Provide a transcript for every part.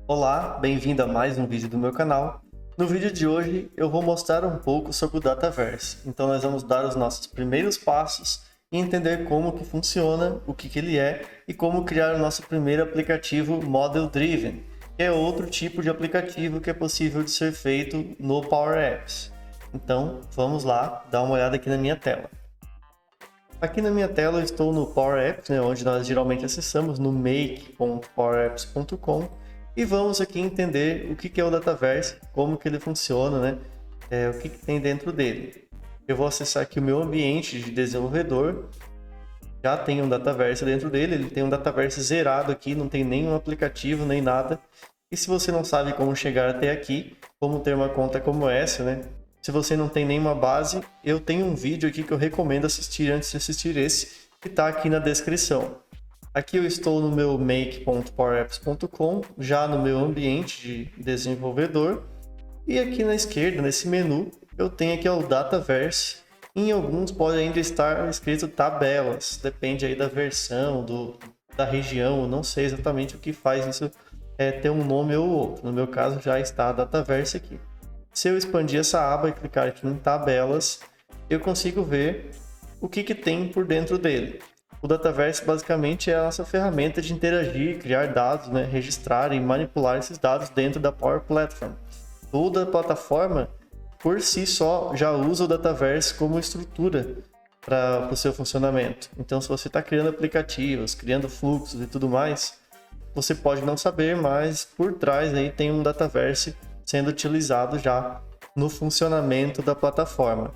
Olá, bem-vindo a mais um vídeo do meu canal. No vídeo de hoje eu vou mostrar um pouco sobre o Dataverse. Então nós vamos dar os nossos primeiros passos e entender como que funciona, o que ele é e como criar o nosso primeiro aplicativo Model Driven, que é outro tipo de aplicativo que é possível de ser feito no Power Apps. Então vamos lá dar uma olhada aqui na minha tela. Aqui na minha tela eu estou no Power Apps, onde nós geralmente acessamos no make.powerapps.com e vamos aqui entender o que é o Dataverse, como que ele funciona, o que tem dentro dele. Eu vou acessar aqui o meu ambiente de desenvolvedor, já tem um Dataverse dentro dele, ele tem um Dataverse zerado aqui, não tem nenhum aplicativo nem nada. E se você não sabe como chegar até aqui, como ter uma conta como essa, se você não tem nenhuma base, eu tenho um vídeo aqui que eu recomendo assistir antes de assistir esse, que está aqui na descrição. Aqui eu estou no meu make.powerapps.com, já no meu ambiente de desenvolvedor. E aqui na esquerda, nesse menu, eu tenho aqui o Dataverse. Em alguns pode ainda estar escrito tabelas, depende aí da versão, da região, eu não sei exatamente o que faz isso ter um nome ou outro. No meu caso já está Dataverse aqui. Se eu expandir essa aba e clicar aqui em tabelas, eu consigo ver o que tem por dentro dele. O Dataverse basicamente é a nossa ferramenta de interagir, criar dados, registrar e manipular esses dados dentro da Power Platform. Toda a plataforma, por si só, já usa o Dataverse como estrutura para o seu funcionamento. Então, se você está criando aplicativos, criando fluxos e tudo mais, você pode não saber, mas por trás aí tem um Dataverse sendo utilizado já no funcionamento da plataforma.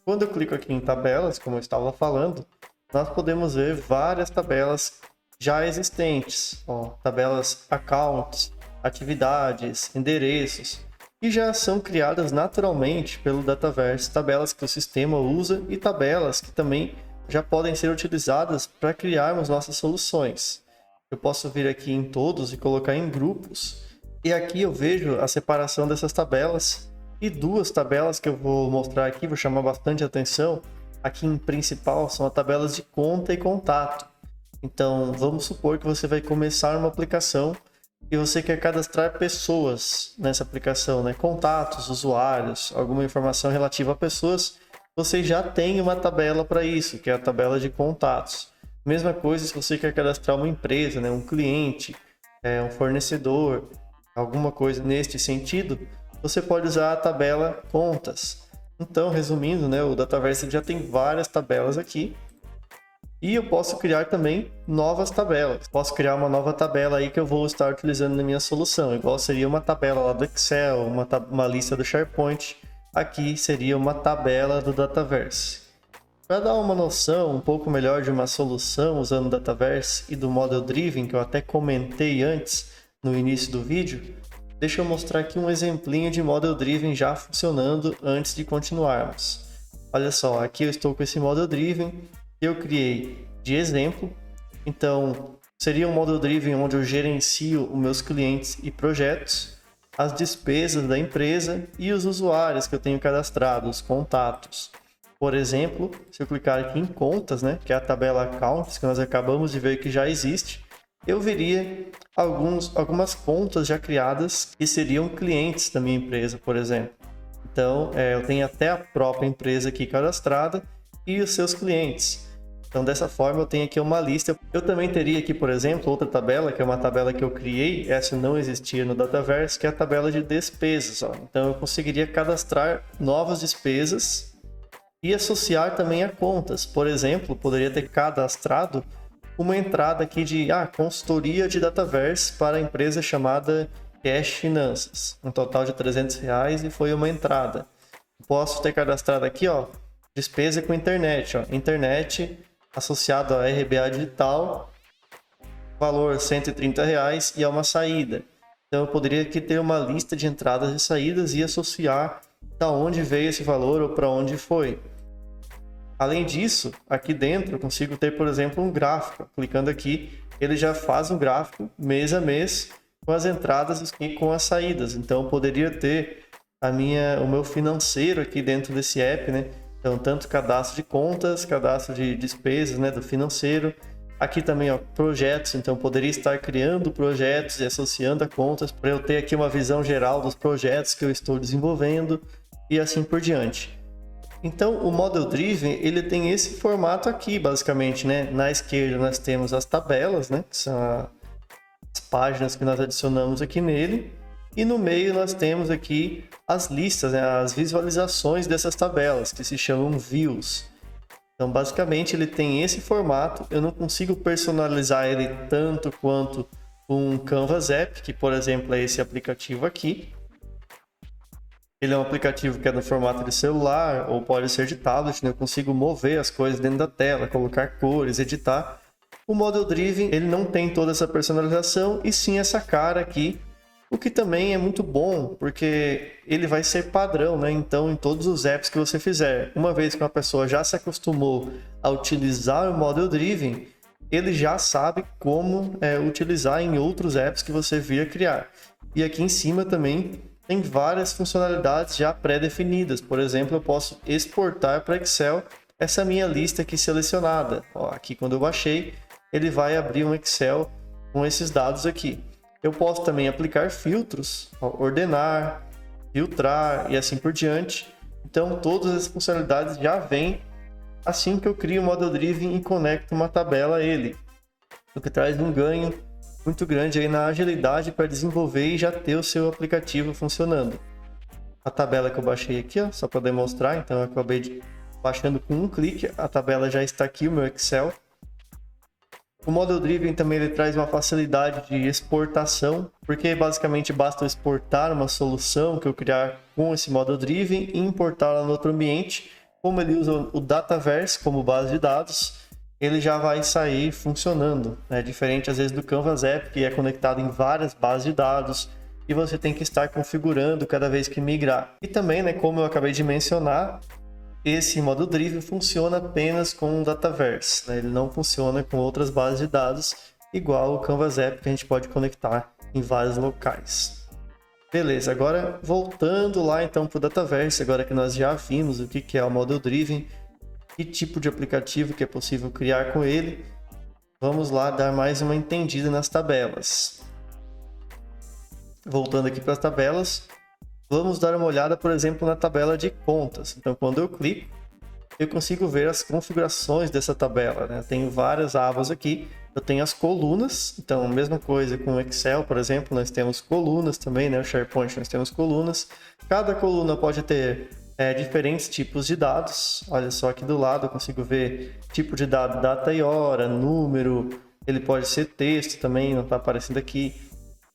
Quando eu clico aqui em tabelas, como eu estava falando, nós podemos ver várias tabelas já existentes, tabelas accounts, atividades, endereços, que já são criadas naturalmente pelo Dataverse, tabelas que o sistema usa e tabelas que também já podem ser utilizadas para criarmos nossas soluções. Eu posso vir aqui em todos e colocar em grupos. E aqui eu vejo a separação dessas tabelas e duas tabelas que eu vou mostrar aqui, vou chamar bastante atenção. Aqui em principal são as tabelas de conta e contato. Então vamos supor que você vai começar uma aplicação e você quer cadastrar pessoas nessa aplicação, contatos, usuários, alguma informação relativa a pessoas. Você já tem uma tabela para isso, que é a tabela de contatos. Mesma coisa se você quer cadastrar uma empresa, um cliente, um fornecedor, alguma coisa neste sentido, você pode usar a tabela contas. Então, resumindo, o Dataverse já tem várias tabelas aqui. E eu posso criar também novas tabelas. Posso criar uma nova tabela aí que eu vou estar utilizando na minha solução. Igual seria uma tabela lá do Excel, uma lista do SharePoint. Aqui seria uma tabela do Dataverse. Para dar uma noção um pouco melhor de uma solução usando o Dataverse e do Model Driven, que eu até comentei antes, no início do vídeo, deixa eu mostrar aqui um exemplinho de Model Driven já funcionando antes de continuarmos. Olha só, aqui eu estou com esse Model Driven que eu criei de exemplo. Então, seria um Model Driven onde eu gerencio os meus clientes e projetos, as despesas da empresa e os usuários que eu tenho cadastrados, os contatos. Por exemplo, se eu clicar aqui em contas, que é a tabela Accounts, que nós acabamos de ver que já existe, eu veria algumas contas já criadas que seriam clientes da minha empresa, por exemplo. Então, eu tenho até a própria empresa aqui cadastrada e os seus clientes. Então, dessa forma, eu tenho aqui uma lista. Eu também teria aqui, por exemplo, outra tabela, que é uma tabela que eu criei, essa não existia no Dataverse, que é a tabela de despesas. Então, eu conseguiria cadastrar novas despesas e associar também a contas. Por exemplo, poderia ter cadastrado uma entrada aqui de consultoria de Dataverse para a empresa chamada Cash Finanças, um total de R$300 e foi uma entrada. Posso ter cadastrado aqui, despesa com internet, internet associado a RBA digital, valor R$130 e é uma saída. Então eu poderia aqui ter uma lista de entradas e saídas e associar da onde veio esse valor ou para onde foi. Além disso, aqui dentro eu consigo ter, por exemplo, um gráfico. Clicando aqui, ele já faz um gráfico mês a mês com as entradas e com as saídas. Então, eu poderia ter o meu financeiro aqui dentro desse app, Então, tanto cadastro de contas, cadastro de despesas, do financeiro, Aqui também, ó, projetos, então eu poderia estar criando projetos e associando a contas para eu ter aqui uma visão geral dos projetos que eu estou desenvolvendo e assim por diante. Então, o Model Driven, ele tem esse formato aqui, basicamente, né? Na esquerda nós temos as tabelas, né? Que são as páginas que nós adicionamos aqui nele. E no meio nós temos aqui as listas, né? As visualizações dessas tabelas, que se chamam views. Então, basicamente, ele tem esse formato. Eu não consigo personalizar ele tanto quanto um Canvas App, que, por exemplo, é esse aplicativo aqui. Ele é um aplicativo que é no formato de celular ou pode ser de tablet, né? Eu consigo mover as coisas dentro da tela, colocar cores, editar. O Model Driven, ele não tem toda essa personalização e sim essa cara aqui, o que também é muito bom, porque ele vai ser padrão, né? Então, em todos os apps que você fizer, uma vez que uma pessoa já se acostumou a utilizar o Model Driven, ele já sabe como utilizar em outros apps que você vir criar. E aqui em cima também tem várias funcionalidades já pré-definidas. Por exemplo, eu posso exportar para Excel essa minha lista aqui selecionada. Ó, aqui quando eu baixei, ele vai abrir um Excel com esses dados aqui. Eu posso também aplicar filtros, ó, ordenar, filtrar e assim por diante. Então, todas as funcionalidades já vêm assim que eu crio o Model Driven e conecto uma tabela a ele, o que traz um ganho muito grande aí na agilidade para desenvolver e já ter o seu aplicativo funcionando. A tabela que eu baixei aqui, ó, só para demonstrar, então eu acabei baixando com um clique, a tabela já está aqui, o meu Excel. O Model Driven também ele traz uma facilidade de exportação, porque basicamente basta eu exportar uma solução que eu criar com esse Model Driven e importá-la no outro ambiente. Como ele usa o Dataverse como base de dados, ele já vai sair funcionando, né? Diferente às vezes do Canvas App, que é conectado em várias bases de dados e você tem que estar configurando cada vez que migrar. E também, né, como eu acabei de mencionar, esse Model Driven funciona apenas com o Dataverse, né? Ele não funciona com outras bases de dados, igual o Canvas App, que a gente pode conectar em vários locais. Beleza, agora voltando lá então para o Dataverse, agora que nós já vimos o que é o Model Driven, que tipo de aplicativo que é possível criar com ele, vamos lá dar mais uma entendida nas tabelas. Voltando aqui para as tabelas, vamos dar uma olhada, por exemplo, na tabela de contas. Então, quando eu clico, eu consigo ver as configurações dessa tabela, né? Eu tenho várias abas aqui, eu tenho as colunas, então a mesma coisa com o Excel, por exemplo, nós temos colunas também, né? O SharePoint nós temos colunas. Cada coluna pode ter diferentes tipos de dados. Olha só aqui do lado eu consigo ver tipo de dado, data e hora, número, ele pode ser texto também, não está aparecendo aqui.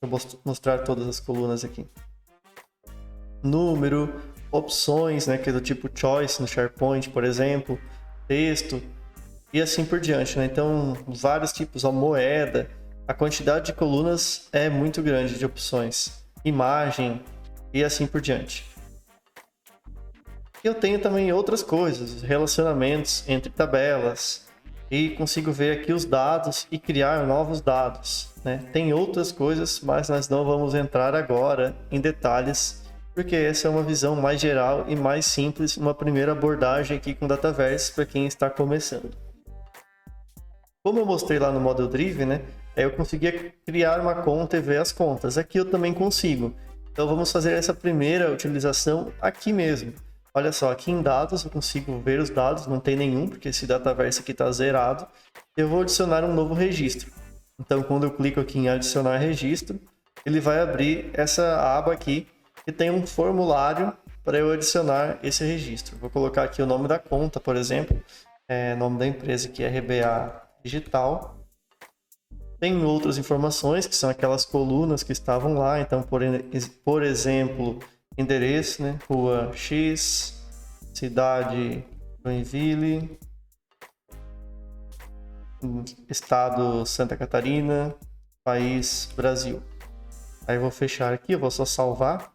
Eu vou mostrar todas as colunas aqui. Número, opções, né, que é do tipo choice no SharePoint, por exemplo, texto e assim por diante, né? Então, vários tipos, ó, moeda, a quantidade de colunas é muito grande de opções, imagem e assim por diante. Eu tenho também outras coisas, relacionamentos entre tabelas, e consigo ver aqui os dados e criar novos dados, né? Tem outras coisas, mas nós não vamos entrar agora em detalhes, porque essa é uma visão mais geral e mais simples, uma primeira abordagem aqui com o Dataverse para quem está começando. Como eu mostrei lá no Model Driven, né? Eu conseguia criar uma conta e ver as contas. Aqui eu também consigo. Então vamos fazer essa primeira utilização aqui mesmo. Olha só, aqui em dados eu consigo ver os dados, não tem nenhum, porque esse Dataverse aqui está zerado. Eu vou adicionar um novo registro. Então, quando eu clico aqui em adicionar registro, ele vai abrir essa aba aqui, que tem um formulário para eu adicionar esse registro. Vou colocar aqui o nome da conta, por exemplo, nome da empresa que é RBA Digital. Tem outras informações, que são aquelas colunas que estavam lá. Então, por exemplo, endereço, né? Rua X, cidade Joinville, estado Santa Catarina, país Brasil. Aí eu vou fechar aqui, eu vou só salvar.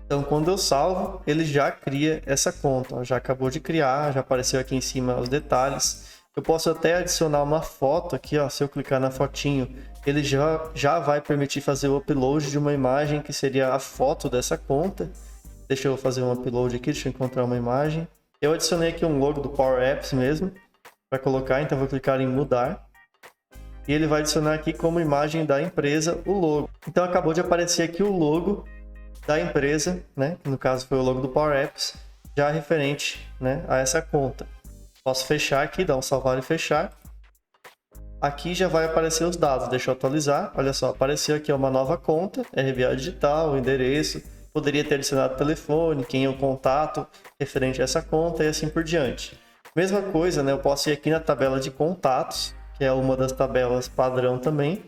Então, quando eu salvo, ele já cria essa conta. Ó, já acabou de criar, já apareceu aqui em cima os detalhes. Eu posso até adicionar uma foto aqui, ó, se eu clicar na fotinho, ele já vai permitir fazer o upload de uma imagem que seria a foto dessa conta. Deixa eu fazer um upload aqui, deixa eu encontrar uma imagem. Eu adicionei aqui um logo do Power Apps mesmo. para colocar, então vou clicar em mudar. E ele vai adicionar aqui como imagem da empresa o logo. Então acabou de aparecer aqui o logo da empresa, né? Que no caso foi o logo do Power Apps, já referente, né, a essa conta. Posso fechar aqui, dar um salvar e fechar. Aqui já vai aparecer os dados, deixa eu atualizar. Olha só, apareceu aqui uma nova conta, RBA Digital, o endereço. Poderia ter adicionado o telefone, quem é o contato referente a essa conta e assim por diante. Mesma coisa, né? Eu posso ir aqui na tabela de contatos, que é uma das tabelas padrão também.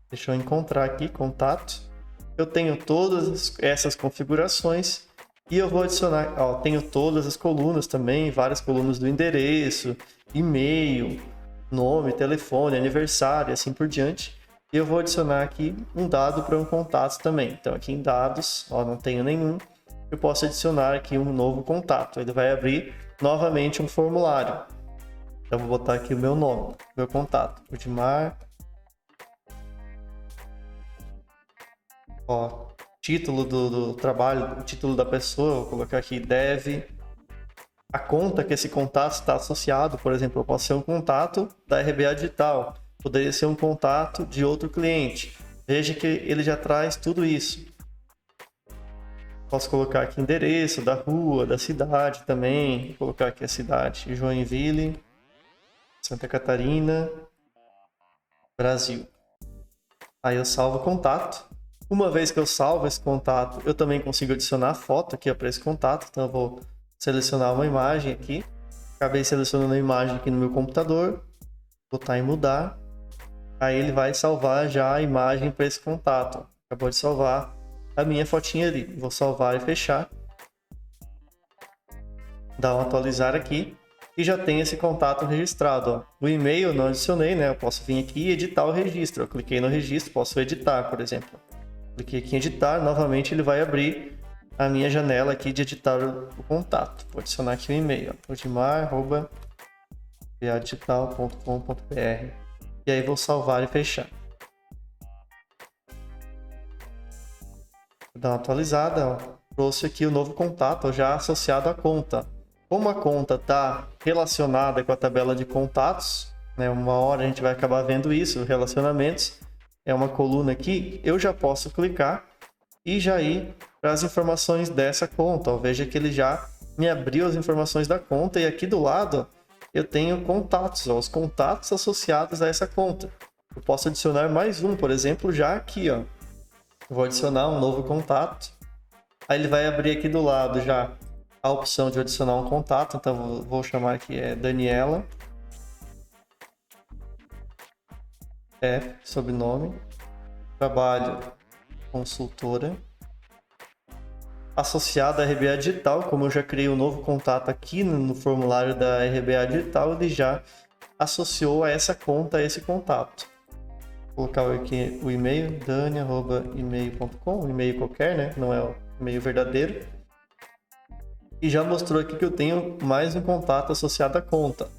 Deixa eu encontrar aqui, contatos. Eu tenho todas essas configurações e eu vou adicionar, ó, tenho todas as colunas também, várias colunas do endereço, e-mail, nome, telefone, aniversário e assim por diante. E eu vou adicionar aqui um dado para um contato também. Então aqui em dados, ó, não tenho nenhum. Eu posso adicionar aqui um novo contato. Ele vai abrir novamente um formulário. Então vou botar aqui o meu nome, meu contato, Udimar. Ó, título do trabalho, o título da pessoa, vou colocar aqui dev. A conta que esse contato está associado, por exemplo, eu posso ser um contato da RBA Digital, poderia ser um contato de outro cliente. Veja que ele já traz tudo isso. Posso colocar aqui endereço da rua, da cidade também. Vou colocar aqui a cidade, Joinville, Santa Catarina, Brasil. Aí eu salvo o contato. Uma vez que eu salvo esse contato, eu também consigo adicionar foto aqui para esse contato. Então eu vou selecionar uma imagem aqui. Acabei selecionando a imagem aqui no meu computador. Botar em mudar. Aí ele vai salvar já a imagem para esse contato. Acabou de salvar a minha fotinha ali. Vou salvar e fechar. Dar um atualizar aqui. E já tem esse contato registrado. Ó. O e-mail eu não adicionei, né? Eu posso vir aqui e editar o registro. Eu cliquei no registro, posso editar, por exemplo. Cliquei aqui em editar, novamente ele vai abrir a minha janela aqui de editar o contato. Vou adicionar aqui o e-mail, udimar@digital.com.br. E aí vou salvar e fechar. Vou dar uma atualizada, ó. Trouxe aqui o novo contato já associado à conta. Como a conta está relacionada com a tabela de contatos, né, uma hora a gente vai acabar vendo isso, relacionamentos, é uma coluna aqui, eu já posso clicar e já ir para as informações dessa conta. Ó, veja que ele já me abriu as informações da conta e aqui do lado eu tenho contatos, ó, os contatos associados a essa conta. Eu posso adicionar mais um, por exemplo, já aqui. Ó. Eu vou adicionar um novo contato, aí ele vai abrir aqui do lado já a opção de adicionar um contato, então vou chamar aqui Daniela. Sobrenome, trabalho, consultora, associado à RBA Digital, como eu já criei um novo contato aqui no formulário da RBA Digital, ele já associou a essa conta, a esse contato. Vou colocar aqui o e-mail, dani@email.com, um e-mail qualquer, né? Não é o e-mail verdadeiro. E já mostrou aqui que eu tenho mais um contato associado à conta.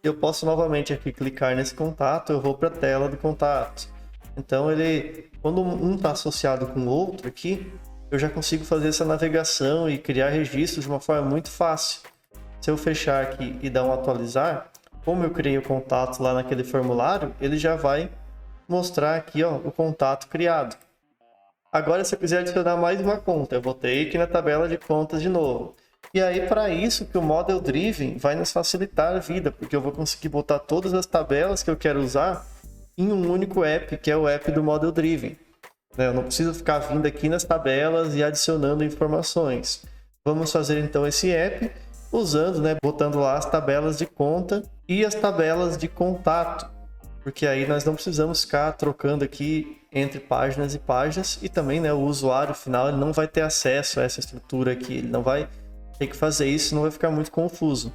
Eu posso novamente aqui clicar nesse contato, eu vou para a tela do contato. Então quando um está associado com o outro aqui, eu já consigo fazer essa navegação e criar registros de uma forma muito fácil. Se eu fechar aqui e dar um atualizar, como eu criei o contato lá naquele formulário, ele já vai mostrar aqui, ó, o contato criado. Agora, se eu quiser adicionar mais uma conta, eu vou ter aqui na tabela de contas de novo. E aí, para isso que o Model Driven vai nos facilitar a vida, porque eu vou conseguir botar todas as tabelas que eu quero usar em um único app, que é o app do Model Driven. Eu não preciso ficar vindo aqui nas tabelas e adicionando informações. Vamos fazer então esse app usando, né, botando lá as tabelas de conta e as tabelas de contato, porque aí nós não precisamos ficar trocando aqui entre páginas e páginas, e também, né, o usuário final ele não vai ter acesso a essa estrutura aqui, ele não vai ter que fazer isso, não vai ficar muito confuso.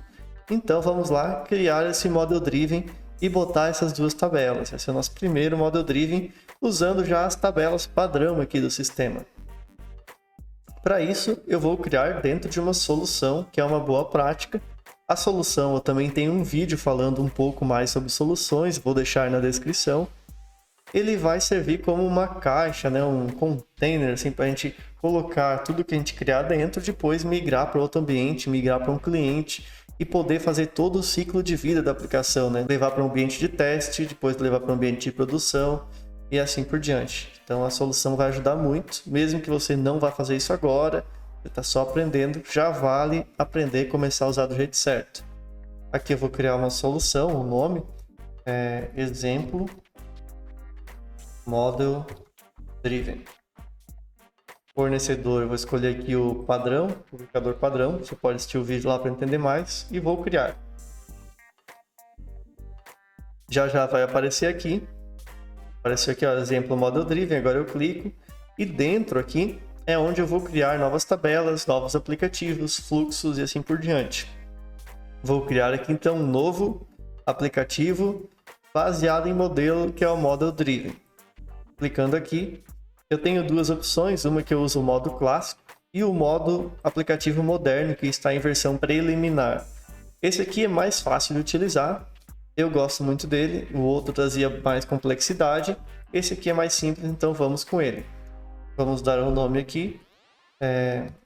Então vamos lá criar esse Model Driven e botar essas duas tabelas. Esse é o nosso primeiro Model Driven, usando já as tabelas padrão aqui do sistema. Para isso, eu vou criar dentro de uma solução, que é uma boa prática. A solução, eu também tenho um vídeo falando um pouco mais sobre soluções, vou deixar na descrição. Ele vai servir como uma caixa, né, um container, assim, para a gente colocar tudo que a gente criar dentro, depois migrar para outro ambiente, migrar para um cliente e poder fazer todo o ciclo de vida da aplicação, né? Levar para um ambiente de teste, depois levar para um ambiente de produção e assim por diante. Então a solução vai ajudar muito, mesmo que você não vá fazer isso agora, você está só aprendendo, já vale aprender e começar a usar do jeito certo. Aqui eu vou criar uma solução, um nome, exemplo, Model Driven. Fornecedor, eu vou escolher aqui o padrão, publicador padrão, você pode assistir o vídeo lá para entender mais, e vou criar. Já vai aparecer aqui, apareceu aqui, ó, exemplo Model Driven, agora eu clico, e dentro aqui é onde eu vou criar novas tabelas, novos aplicativos, fluxos e assim por diante. Vou criar aqui então um novo aplicativo baseado em modelo que é o Model Driven. Clicando aqui, eu tenho duas opções, uma que eu uso o modo clássico e o modo aplicativo moderno, que está em versão preliminar. Esse aqui é mais fácil de utilizar, eu gosto muito dele, o outro trazia mais complexidade, esse aqui é mais simples, então vamos com ele. Vamos dar um nome aqui,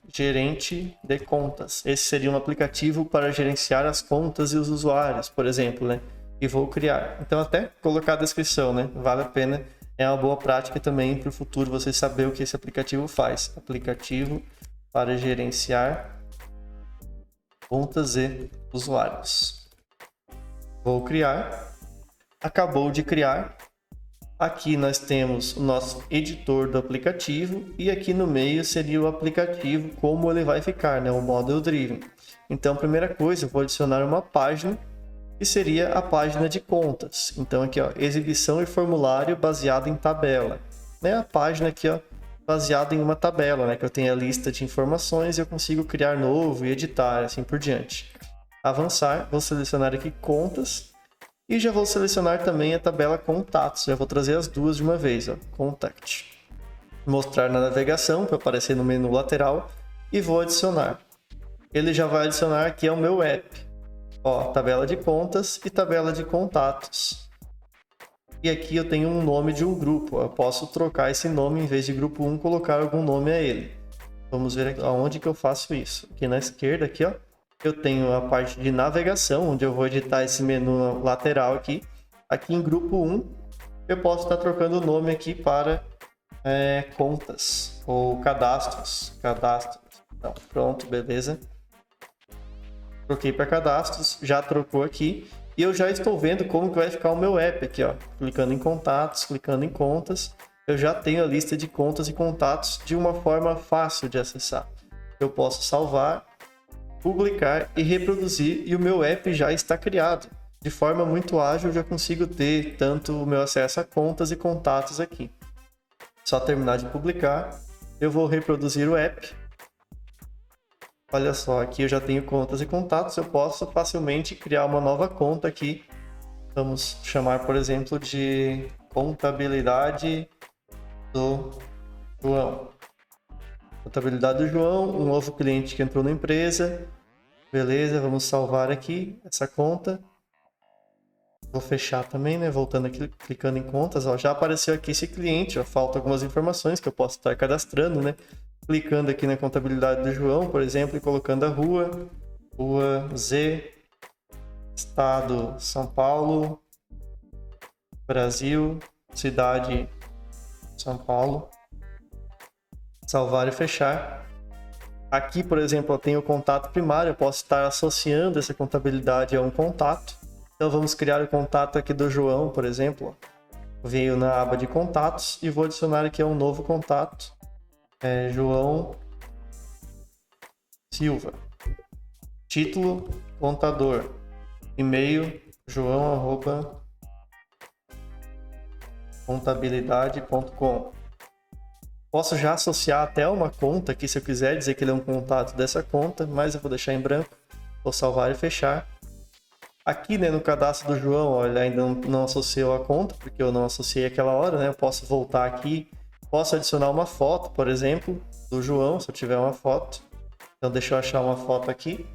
Gerente de Contas. Esse seria um aplicativo para gerenciar as contas e os usuários, por exemplo, né? E vou criar. Então até colocar a descrição, né? Vale a pena. É uma boa prática também para o futuro você saber o que esse aplicativo faz. Aplicativo para gerenciar contas e usuários. Vou criar. Acabou de criar. Aqui nós temos o nosso editor do aplicativo e aqui no meio seria o aplicativo, como ele vai ficar, né? O Model Driven. Então, primeira coisa, eu vou adicionar uma página que seria a página de contas. Então aqui, ó, exibição e formulário baseado em tabela. Né? A página aqui, ó, baseada em uma tabela, né? Que eu tenho a lista de informações e eu consigo criar novo e editar, assim por diante. Avançar, vou selecionar aqui contas e já vou selecionar também a tabela contatos. Já vou trazer as duas de uma vez, ó, contact. Mostrar na navegação para aparecer no menu lateral e vou adicionar. Ele já vai adicionar aqui ao meu app. Ó, tabela de contas e tabela de contatos. E aqui eu tenho um nome de um grupo. Eu posso trocar esse nome, em vez de grupo 1, colocar algum nome a ele. Vamos ver aonde que eu faço isso. Aqui na esquerda, aqui, ó, eu tenho a parte de navegação, onde eu vou editar esse menu lateral aqui. Aqui em grupo 1, eu posso estar trocando o nome aqui para contas ou cadastros. Então, pronto, beleza. Troquei para cadastros, já trocou aqui e eu já estou vendo como que vai ficar o meu app aqui, ó. Clicando em contatos, clicando em contas, eu já tenho a lista de contas e contatos de uma forma fácil de acessar. Eu posso salvar, publicar e reproduzir e o meu app já está criado. De forma muito ágil, eu já consigo ter tanto o meu acesso a contas e contatos aqui. Só terminar de publicar, eu vou reproduzir o app. Olha só, aqui eu já tenho contas e contatos, eu posso facilmente criar uma nova conta aqui. Vamos chamar, por exemplo, de contabilidade do João. Contabilidade do João, um novo cliente que entrou na empresa. Beleza, vamos salvar aqui essa conta. Vou fechar também, né? Voltando aqui, clicando em contas, ó, já apareceu aqui esse cliente, ó, falta algumas informações que eu posso estar cadastrando, né? Clicando aqui na contabilidade do João, por exemplo, e colocando a rua Z, estado São Paulo, Brasil, cidade São Paulo. Salvar e fechar. Aqui, por exemplo, eu tenho o contato primário, eu posso estar associando essa contabilidade a um contato. Então vamos criar o contato aqui do João, por exemplo. Veio na aba de contatos e vou adicionar aqui um novo contato. João Silva. Título, contador. E-mail, joão@contabilidade.com. Posso já associar até uma conta aqui, se eu quiser dizer que ele é um contato dessa conta, mas eu vou deixar em branco. Vou salvar e fechar. Aqui, né, no cadastro do João, ó, ele ainda não associou a conta, porque eu não associei aquela hora, né? Eu posso voltar aqui. Posso adicionar uma foto, por exemplo, do João, se eu tiver uma foto. Então, deixa eu achar uma foto aqui.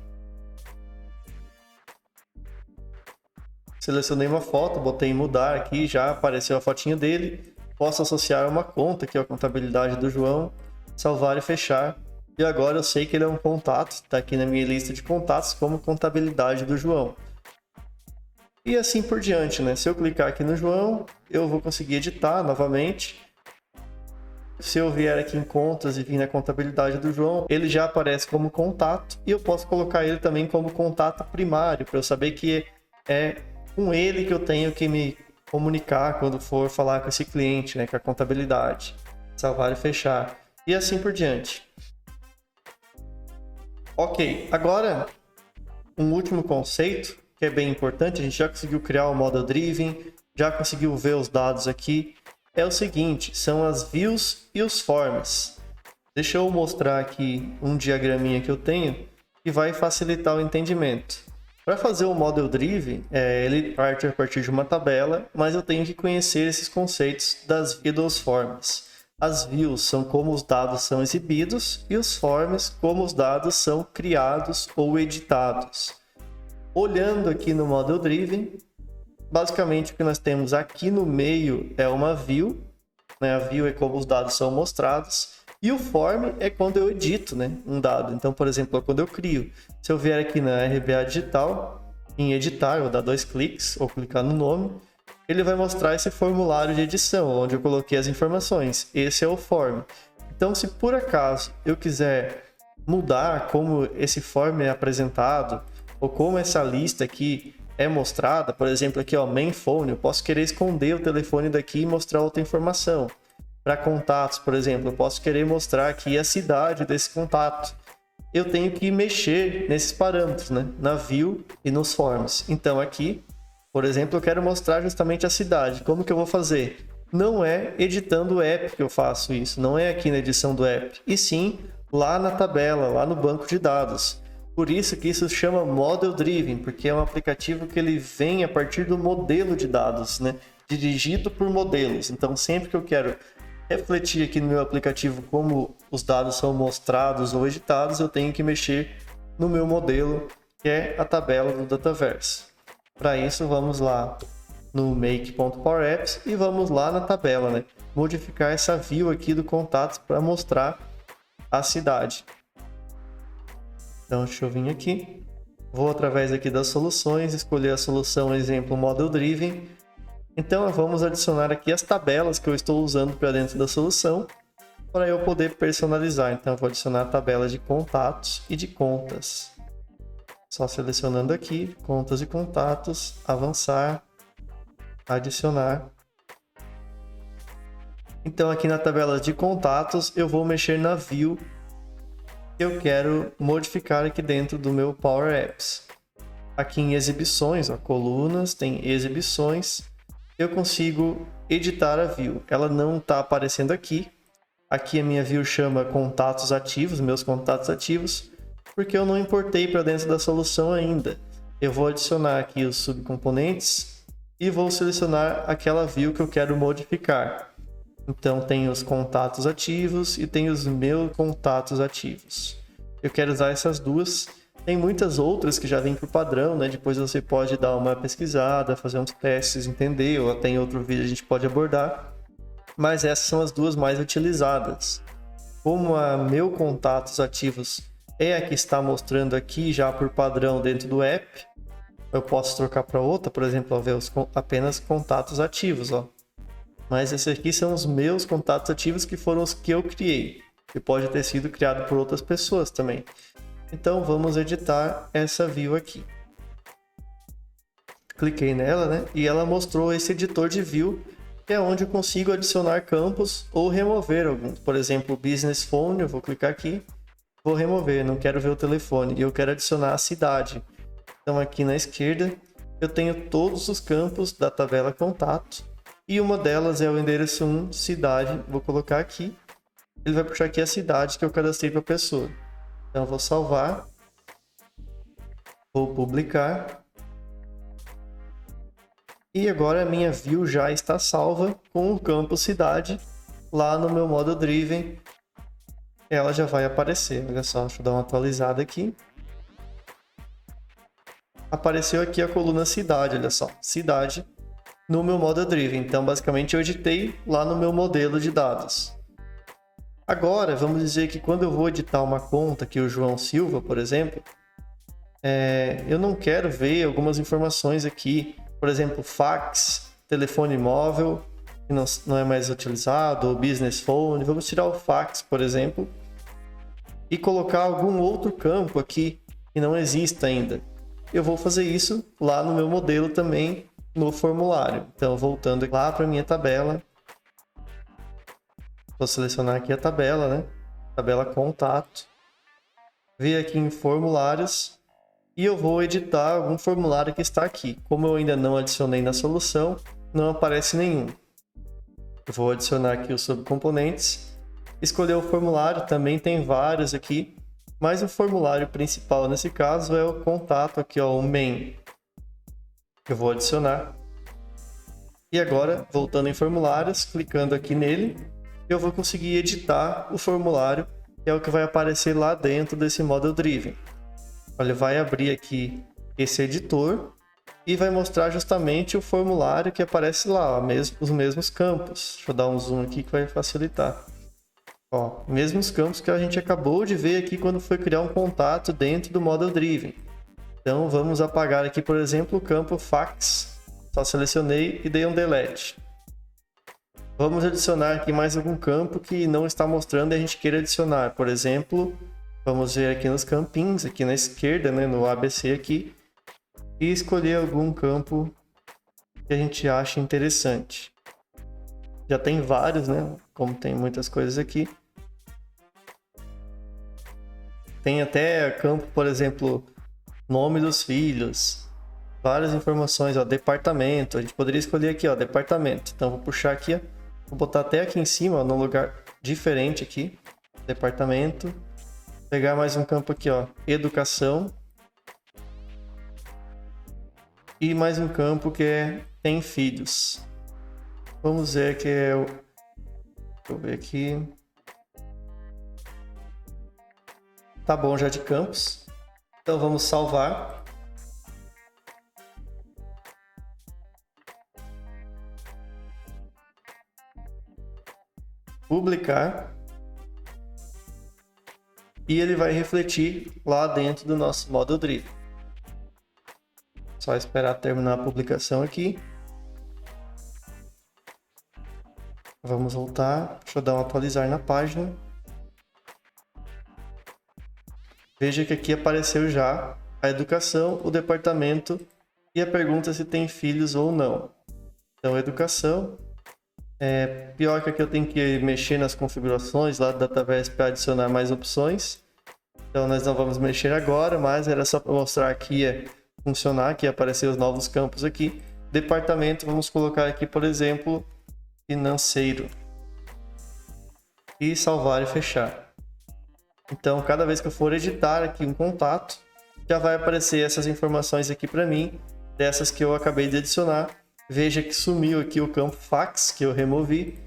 Selecionei uma foto, botei em mudar aqui, já apareceu a fotinha dele. Posso associar uma conta, que é a contabilidade do João. Salvar e fechar. E agora eu sei que ele é um contato, está aqui na minha lista de contatos como contabilidade do João. E assim por diante, né? Se eu clicar aqui no João, eu vou conseguir editar novamente. Se eu vier aqui em contas e vir na contabilidade do João, ele já aparece como contato e eu posso colocar ele também como contato primário, para eu saber que é com ele que eu tenho que me comunicar quando for falar com esse cliente, né? Com a contabilidade. Salvar e fechar. E assim por diante. Ok, agora um último conceito que é bem importante, a gente já conseguiu criar o Model Driven, já conseguiu ver os dados aqui, é o seguinte, são as views e os forms. Deixa eu mostrar aqui um diagraminha que eu tenho que vai facilitar o entendimento. Para fazer o Model Driven, ele parte a partir de uma tabela, mas eu tenho que conhecer esses conceitos das views e dos forms. As views são como os dados são exibidos e os forms como os dados são criados ou editados. Olhando aqui no Model Driven, basicamente o que nós temos aqui no meio é uma view, né? A view é como os dados são mostrados, e o form é quando eu edito, né, um dado. Então, por exemplo, quando eu crio, se eu vier aqui na RBA Digital, em editar, eu vou dar 2 cliques ou clicar no nome, ele vai mostrar esse formulário de edição, onde eu coloquei as informações. Esse é o form. Então, se por acaso eu quiser mudar como esse form é apresentado, ou como essa lista aqui é mostrada, por exemplo, aqui, ó, main phone, eu posso querer esconder o telefone daqui e mostrar outra informação. Para contatos, por exemplo, eu posso querer mostrar aqui a cidade desse contato. Eu tenho que mexer nesses parâmetros, né? Na view e nos forms. Então aqui, por exemplo, eu quero mostrar justamente a cidade. Como que eu vou fazer? Não é editando o app que eu faço isso, não é aqui na edição do app, e sim lá na tabela, lá no banco de dados. Por isso que isso se chama Model Driven, porque é um aplicativo que ele vem a partir do modelo de dados, né? Dirigido por modelos. Então, sempre que eu quero refletir aqui no meu aplicativo como os dados são mostrados ou editados, eu tenho que mexer no meu modelo, que é a tabela do Dataverse. Para isso, vamos lá no make.powerapps e vamos lá na tabela, né? Modificar essa view aqui do contato para mostrar a cidade. Então, deixa eu vir aqui. Vou através aqui das soluções, escolher a solução exemplo Model Driven. Então, vamos adicionar aqui as tabelas que eu estou usando para dentro da solução, para eu poder personalizar. Então, eu vou adicionar a tabela de contatos e de contas. Só selecionando aqui, contas e contatos, avançar, adicionar. Então, aqui na tabela de contatos, eu vou mexer na view que eu quero modificar aqui dentro do meu Power Apps. Aqui em exibições, ó, colunas, tem exibições, eu consigo editar a view. Ela não está aparecendo aqui. Aqui a minha view chama contatos ativos, meus contatos ativos, porque eu não importei para dentro da solução ainda. Eu vou adicionar aqui os subcomponentes e vou selecionar aquela view que eu quero modificar. Então, tem os contatos ativos e tem os meus contatos ativos. Eu quero usar essas duas. Tem muitas outras que já vêm por padrão, né? Depois você pode dar uma pesquisada, fazer uns testes, entender, ou até em outro vídeo a gente pode abordar. Mas essas são as duas mais utilizadas. Como a meu contatos ativos é a que está mostrando aqui já por padrão dentro do app, eu posso trocar para outra, por exemplo, ver apenas contatos ativos, ó. Mas esses aqui são os meus contatos ativos que foram os que eu criei, que pode ter sido criado por outras pessoas também. Então vamos editar essa view aqui. Cliquei nela, né? E ela mostrou esse editor de view, que é onde eu consigo adicionar campos ou remover alguns. Por exemplo, o Business Phone, eu vou clicar aqui, vou remover, não quero ver o telefone, e eu quero adicionar a cidade. Então aqui na esquerda eu tenho todos os campos da tabela contato. E uma delas é o endereço 1, cidade. Vou colocar aqui. Ele vai puxar aqui a cidade que eu cadastrei para a pessoa. Então, eu vou salvar. Vou publicar. E agora a minha view já está salva com o campo cidade lá no meu Model Driven. Ela já vai aparecer. Olha só, deixa eu dar uma atualizada aqui. Apareceu aqui a coluna cidade, olha só. Cidade. No meu Model Driven. Então, basicamente, eu editei lá no meu modelo de dados. Agora, vamos dizer que quando eu vou editar uma conta, aqui o João Silva, por exemplo, eu não quero ver algumas informações aqui, por exemplo, fax, telefone móvel, que não é mais utilizado, ou business phone. Vamos tirar o fax, por exemplo, e colocar algum outro campo aqui que não exista ainda. Eu vou fazer isso lá no meu modelo também, no formulário. Então, voltando lá para a minha tabela, vou selecionar aqui a tabela, né? Tabela contato. Vir aqui em formulários e eu vou editar algum formulário que está aqui. Como eu ainda não adicionei na solução, não aparece nenhum. Eu vou adicionar aqui os subcomponentes. Escolher o formulário, também tem vários aqui, mas o formulário principal nesse caso é o contato aqui, ó, o main. Eu vou adicionar. E agora, voltando em formulários, clicando aqui nele, eu vou conseguir editar o formulário, que é o que vai aparecer lá dentro desse Model Driven. Ele vai abrir aqui esse editor e vai mostrar justamente o formulário que aparece lá, ó, os mesmos campos. Deixa eu dar um zoom aqui que vai facilitar. Ó, mesmos campos que a gente acabou de ver aqui quando foi criar um contato dentro do Model Driven. Então vamos apagar aqui, por exemplo, o campo fax. Só selecionei e dei um delete. Vamos adicionar aqui mais algum campo que não está mostrando e a gente queira adicionar. Por exemplo, vamos ver aqui nos campinhos, aqui na esquerda, né, no ABC aqui, e escolher algum campo que a gente ache interessante. Já tem vários, né? Como tem muitas coisas aqui. Tem até campo, por exemplo, nome dos filhos, várias informações, ó, departamento. A gente poderia escolher aqui, ó, departamento. Então vou puxar aqui, ó, vou botar até aqui em cima, ó, num lugar diferente aqui, departamento. Pegar mais um campo aqui, ó, educação. E mais um campo que é tem filhos. Vamos ver que é o... Deixa eu ver aqui. Tá bom já de campos. Então vamos salvar. Publicar. E ele vai refletir lá dentro do nosso Model Driven. Só esperar terminar a publicação aqui. Vamos voltar. Deixa eu dar um atualizar na página. Veja que aqui apareceu já a educação, o departamento e a pergunta se tem filhos ou não. Então, educação. Pior que aqui eu tenho que mexer nas configurações lá do DataVerse para adicionar mais opções. Então, nós não vamos mexer agora, mas era só para mostrar que ia funcionar, que ia aparecer os novos campos aqui. Departamento, vamos colocar aqui, por exemplo, financeiro. E salvar e fechar. Então, cada vez que eu for editar aqui um contato, já vai aparecer essas informações aqui para mim, dessas que eu acabei de adicionar. Veja que sumiu aqui o campo fax, que eu removi.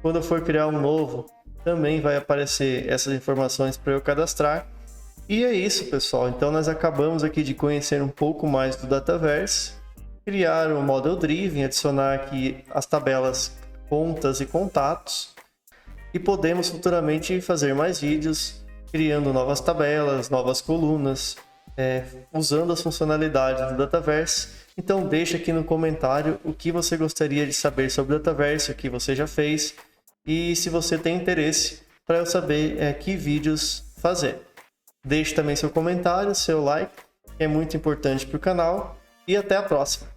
Quando eu for criar um novo, também vai aparecer essas informações para eu cadastrar. E é isso, pessoal. Então, nós acabamos aqui de conhecer um pouco mais do DataVerse, criar o Model Driven, adicionar aqui as tabelas contas e contatos, e podemos futuramente fazer mais vídeos, criando novas tabelas, novas colunas, usando as funcionalidades do DataVerse. Então deixa aqui no comentário o que você gostaria de saber sobre o DataVerse, o que você já fez, e se você tem interesse, para eu saber que vídeos fazer. Deixe também seu comentário, seu like, que é muito importante para o canal, e até a próxima!